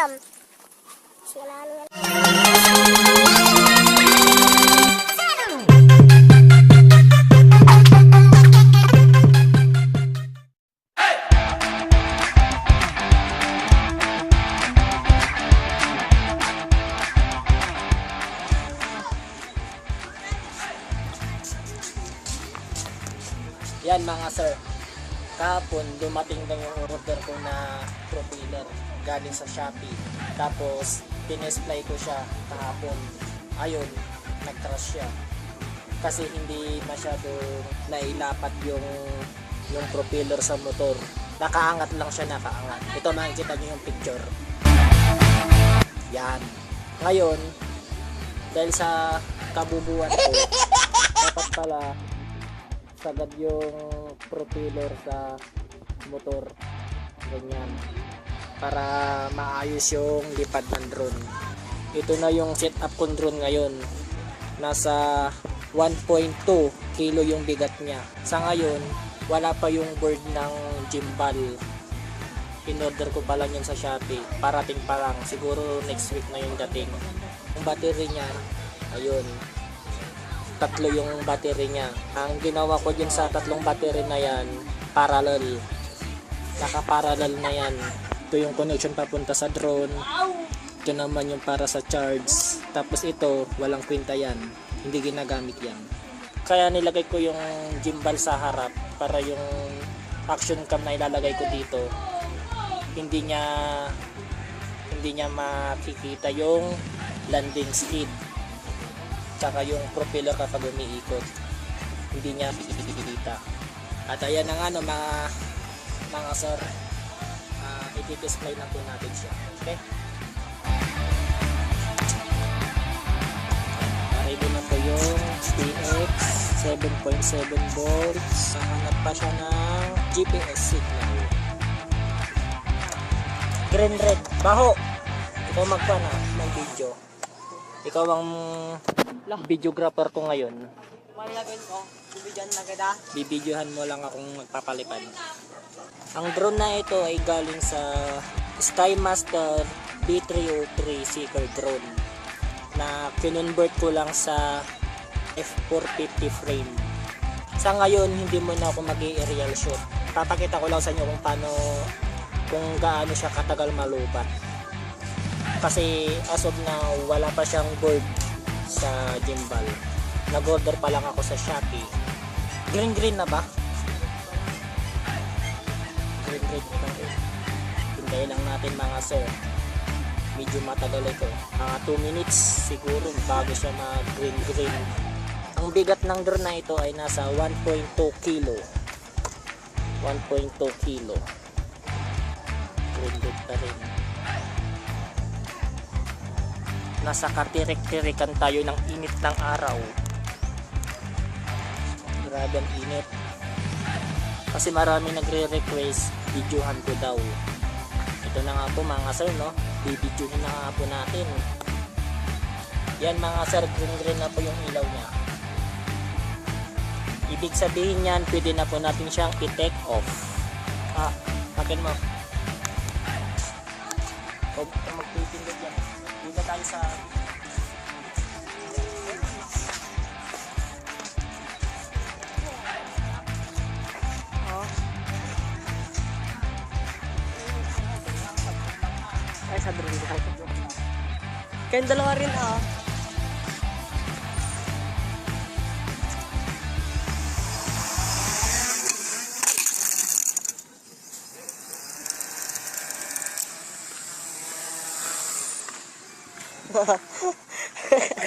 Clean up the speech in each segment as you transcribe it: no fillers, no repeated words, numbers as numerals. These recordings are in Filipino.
alam. Sinalo yan. Yan mga sir, kahapon dumating na yung order ko na propeller galing sa Shopee. Tapos pinesplay ko siya kahapon. Ayun, nag-crash siya. Kasi hindi masyado nailapat yung propeller sa motor. Nakaangat lang siya, nakaangat. Ito makikita niyo yung picture. Yan. Ngayon, dahil sa kabubuan ko, dapat pala sagad yung propeller sa motor, ganyan, para maayos yung lipad ng drone. Ito na yung setup kong drone ngayon. Nasa 1.2 kilo yung bigat niya. Sa ngayon wala pa yung board ng gimbal. In-order ko pa lang yun sa Shopee, parating pa lang, siguro next week na yung dating. Yung battery niya, ayun, 3 yung battery niya. Ang ginawa ko dyan sa 3 battery na yan, parallel. Naka-parallel na yan. Ito yung connection papunta sa drone. Ito naman yung para sa charge. Tapos ito, walang kwenta yan. Hindi ginagamit yan. Kaya nilagay ko yung gimbal sa harap para yung action cam na ilalagay ko dito, hindi niya makikita yung landing skid. Tsaka yung propeller kapag umiikot, hindi niya makikita. At ayan ang mga sir, i-display na po natin siya. Okay? Ready na po yung TX 7.7 volts. Hanap pa siya ng GPS signal. Green red, baho. Ikaw magpana ng video. Ikaw ang videographer ko ngayon. Malagyan ko, bibigyan na kita. Bibidyohan mo lang akong magpapalipad. Ang drone na ito ay galing sa Skymaster B303 Seeker drone na kinonvert ko lang sa F450 frame. Sa ngayon hindi mo na ako mag-aerial shoot. Papakita ko lang sa inyo kung gaano siya katagal malupat. Kasi as of now wala pa siyang board sa gimbal. Nag-order pa lang ako sa Shopee. Green na ba? Green pa rin. Hintayin lang natin mga sir. Medyo matagal ito. Mga 2 minutes siguro bago siya mag-green. Ang bigat ng drone na ito ay nasa 1.2 kilo. 1.2 kilo. Green pa rin. Nasa katirik-tirikan tayo ng init ng araw. Grabe ang init. Kasi marami nagre-request videohan ko daw. Ito na nga po mga sir, no? Bibidyohin na nga po natin. Yan mga sir, green na po yung ilaw niya. Ibig sabihin yan, pwede na po natin siyang i-take off. Akin mo. Huwag ka magpipindot yan. Dito tayo sa Ay, sa drone ka. Kayong dalawa rin ano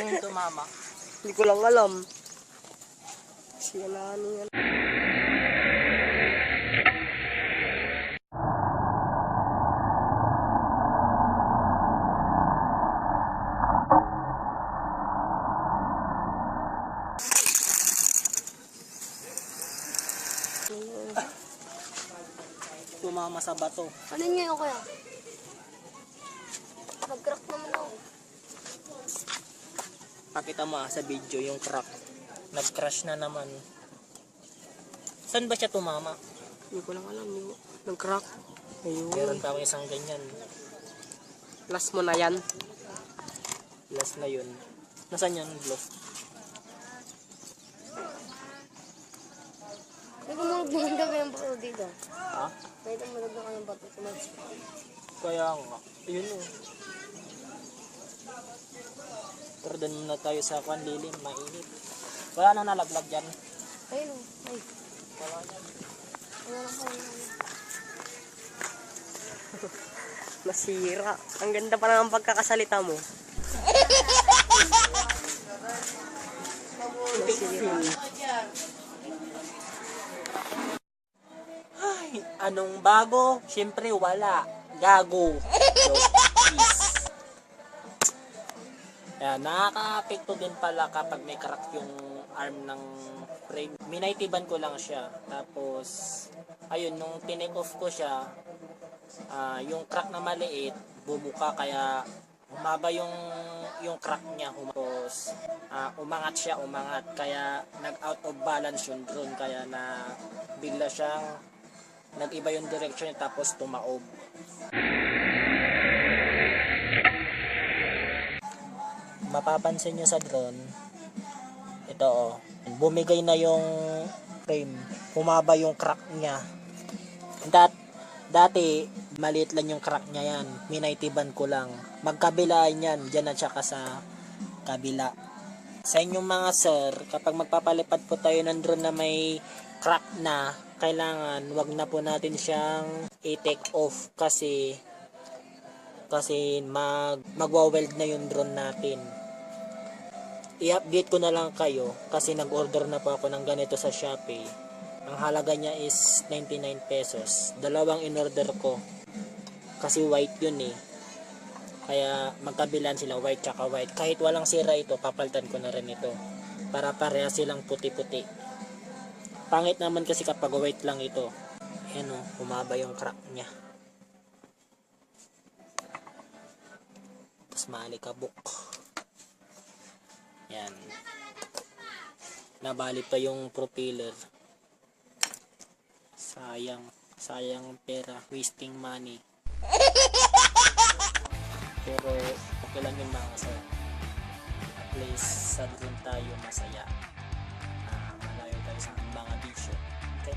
yung tumama? Hindi ko lang alam. Siya na ano yan. Tumama sa bato. Ano niya yung kaya? Nag-crack naman ako. Pakita mo sa video yung crack. Nag-crash na naman. Saan ba siya tumama? Hindi ko lang alam. Nag-crack. Ayun. Meron pa akong isang ganyan. Last mo na yan. Last na yun. Nasaan yung glove? May kumulog naman gabi ang bato dito. Ha? May tumulog na kayong bato. Kaya nga. Yun o. Pero doon muna tayo sa kwan lilim. Mainit. Wala nang nalaglag dyan. Ayun o. Ay. Wala yan. Wala lang kayo. Nasira. Ang ganda pa ng pagkakasalita mo. Nasira. Ay, anong bago? Siyempre wala. Gago. Please. Kaya nakaka-apekto din pala kapag may crack yung arm ng frame. Minaitiban ko lang siya. Tapos, ayun, nung tinake off ko siya, yung crack na maliit, bumuka kaya humaba yung crack niya. Tapos, umangat siya, Kaya nag-out of balance yung drone. Kaya na bigla siyang nag-iba yung direction niya tapos tumaob. Mapapansin nyo sa drone, ito bumigay na yung frame, humaba yung crack niya. Dati, maliit lang yung crack niya yan, minaitiban ko lang. Magkabilaan yan, dyan at saka sa kabila. Sa inyong mga sir, kapag magpapalipad po tayo ng drone na may crack na, kailangan wag na po natin siyang i-take off kasi magwa-weld na yung drone natin. I-update ko na lang kayo kasi nag-order na po ako ng ganito sa Shopee. Ang halaga niya is 99 pesos. Dalawang in-order ko kasi white yun eh. Kaya magkabilan sila, white tsaka white. Kahit walang sira ito, papalitan ko na rin ito para pareha silang puti-puti. Pangit naman kasi kapag white lang ito. Ayan o, humaba yung crack niya. Tapos maalikabok. Yan. Nabali pa yung propeller. Sayang pera, wasting money. Pero okay lang yung mga sir. At least sa drone tayo masaya. Malayo tayo sa mga bisyo. Okay?